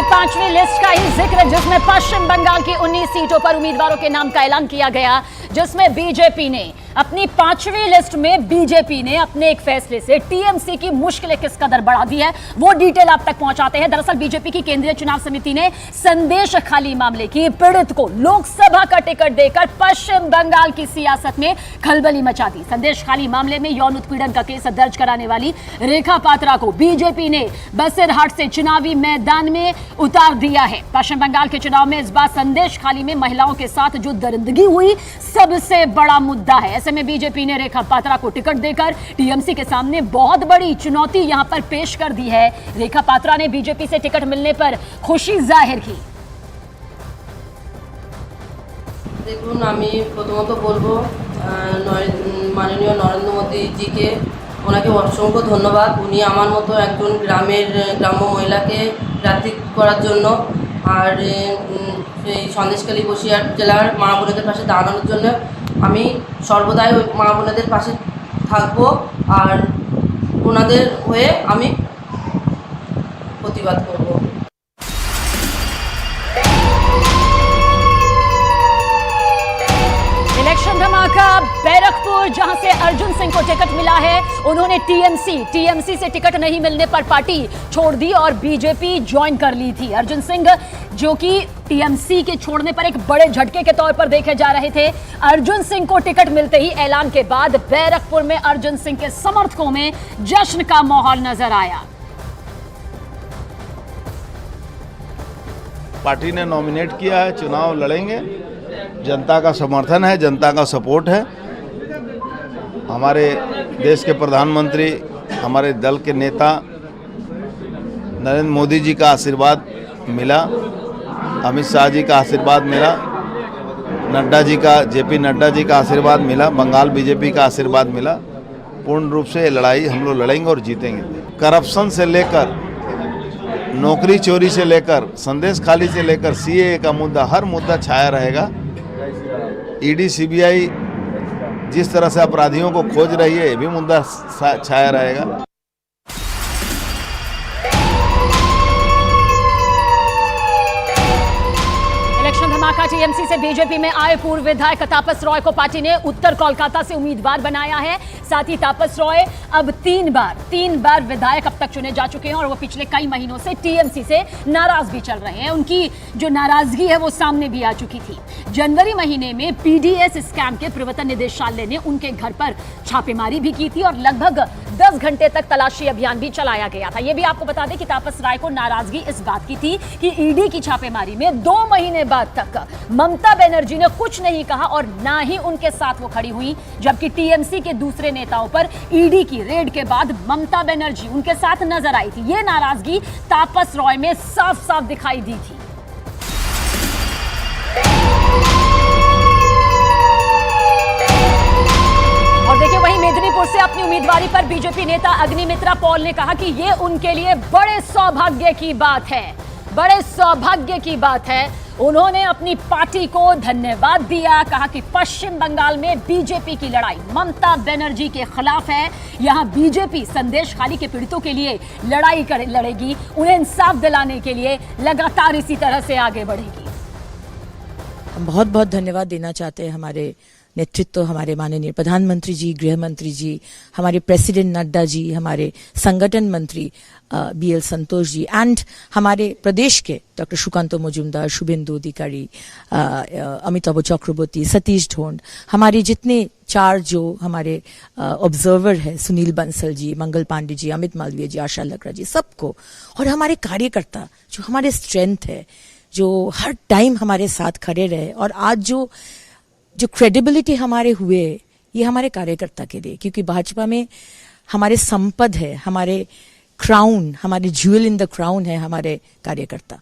पांचवी लिस्ट का ही जिक्र, जिसमें पश्चिम बंगाल की 19 सीटों पर उम्मीदवारों के नाम का ऐलान किया गया, जिसमें बीजेपी ने अपनी पांचवी लिस्ट में बीजेपी ने अपने एक फैसले से टीएमसी की मुश्किलें किस कदर बढ़ा दी है, वो डिटेल आप तक पहुंचाते हैं। दरअसल बीजेपी की केंद्रीय चुनाव समिति ने संदेश खाली मामले की पीड़ित को लोकसभा का टिकट देकर पश्चिम बंगाल की सियासत में खलबली मचा दी। संदेश खाली मामले में यौन उत्पीड़न का केस दर्ज कराने वाली रेखा पात्रा को बीजेपी ने बसिरहाट से चुनावी मैदान में उतार दिया है। पश्चिम बंगाल के चुनाव में इस बार संदेश खाली में महिलाओं के साथ जो दरिंदगी हुई सबसे बड़ा मुद्दा है। ऐसे में बीजेपी ने रेखा पात्रा को टिकट देकर टीएमसी के सामने बहुत बड़ी चुनौती यहां पर पेश कर दी है। रेखा पात्रा ने बीजेपी से टिकट मिलने पर खुशी जाहिर की। দেখুন, আমি প্রথমত বলবো মাননীয় নরেন্দ্র মোদীজিকে, ওনাকে অসংখ্য ধন্যবাদ। উনি আমার মতো একজন গ্রাম্য মহিলাকে প্রার্থী করার জন্য আর এই সন্দেশখালী বসিরহাট জেলার মা বোনেদের পাশে দাঁড়ানোর জন্য আমি সর্বদাই ওই মা বোনেদের পাশে থাকবো আর ওনাদের হয়ে আমি প্রতিবাদ করব। इलेक्शन धमाका बैरकपुर, जहां से अर्जुन सिंह को टिकट मिला है। उन्होंने टीएमसी से टिकट नहीं मिलने पर पार्टी छोड़ दी और बीजेपी ज्वाइन कर ली थी। अर्जुन सिंह जो कि टीएमसी के छोड़ने पर एक बड़े झटके के तौर पर देखे जा रहे थे, अर्जुन सिंह को टिकट मिलते ही ऐलान के बाद बैरकपुर में अर्जुन सिंह के समर्थकों में जश्न का माहौल नजर आया। पार्टी ने नॉमिनेट किया है, चुनाव लड़ेंगे, जनता का समर्थन है, जनता का सपोर्ट है। हमारे देश के प्रधानमंत्री, हमारे दल के नेता नरेंद्र मोदी जी का आशीर्वाद मिला, अमित शाह जी का आशीर्वाद मिला, नड्डा जी का, जेपी नड्डा जी का आशीर्वाद मिला, बंगाल बीजेपी का आशीर्वाद मिला। पूर्ण रूप से ये लड़ाई हम लोग लड़ेंगे और जीतेंगे। करप्शन से लेकर, नौकरी चोरी से लेकर, संदेश खाली से लेकर सीएए का मुद्दा, हर मुद्दा छाया रहेगा। ईडी सीबीआई जिस तरह से अपराधियों को खोज रही है, ये भी मुद्दा छाया रहेगा। इलेक्शन धमाका, टीएमसी से बीजेपी में आए पूर्व विधायक तापस रॉय को पार्टी ने उत्तर कोलकाता से उम्मीदवार बनाया है। साथ ही तापस रॉय अब तीन बार विधायक अब तक चुने जा चुके हैं और वो पिछले कई महीनों से टीएमसी से नाराज भी चल रहे हैं। उनकी जो नाराजगी है वो सामने भी आ चुकी थी। जनवरी महीने में पीडीएस स्कैम के प्रवर्तन निदेशालय ने उनके घर पर छापेमारी भी की थी और लगभग 10 घंटे तक तलाशी अभियान भी चलाया गया था। ये भी आपको बता दें कि तापस राय को नाराजगी इस बात की थी कि ईडी की छापेमारी में 2 महीने बाद तक ममता बनर्जी ने कुछ नहीं कहा और ना ही उनके साथ वो खड़ी हुई, जबकि टीएमसी के दूसरे नेताओं पर ईडी की रेड के बाद ममता बनर्जी उनके साथ नजर आई थी। ये नाराजगी तापस रॉय में साफ साफ दिखाई दी थी। और देखिए, वहीं मेदिनीपुर से अपनी उम्मीदवारी पर बीजेपी नेता अग्निमित्रा पॉल ने कहा कि ये उनके लिए बड़े सौभाग्य की बात है, बड़े सौभाग्य की बात है। उन्होंने अपनी पार्टी को धन्यवाद दिया, कहा कि पश्चिम बंगाल में बीजेपी की लड़ाई ममता बनर्जी के खिलाफ है। यहां बीजेपी संदेश खाली के पीड़ितों के लिए लड़ाई लड़ेगी, उन्हें इंसाफ दिलाने के लिए लगातार इसी तरह से आगे बढ़ेगी। हम बहुत बहुत धन्यवाद देना चाहते हैं हमारे नेतृत्व, हमारे माननीय प्रधानमंत्री जी, गृह मंत्री जी, हमारे प्रेसिडेंट नड्डा जी, हमारे संगठन मंत्री बीएल संतोष जी एंड हमारे प्रदेश के डॉक्टर सुकांत मजुमदार, शुभेंदु अधिकारी, अमिताभ चक्रवर्ती, सतीश ढोंड, हमारे जितने 4 जो हमारे ऑब्जर्वर है, सुनील बंसल जी, मंगल पांडे जी, अमित मालवीय जी, आशा लकड़ा जी, सबको, और हमारे कार्यकर्ता जो हमारे स्ट्रेंथ है, जो हर टाइम हमारे साथ खड़े रहे, और आज जो क्रेडिबिलिटी हमारे हुए, ये हमारे कार्यकर्ता के लिए, क्योंकि भाजपा में हमारे संपद है, हमारे क्राउन, हमारे ज्वेल इन द क्राउन है हमारे कार्यकर्ता।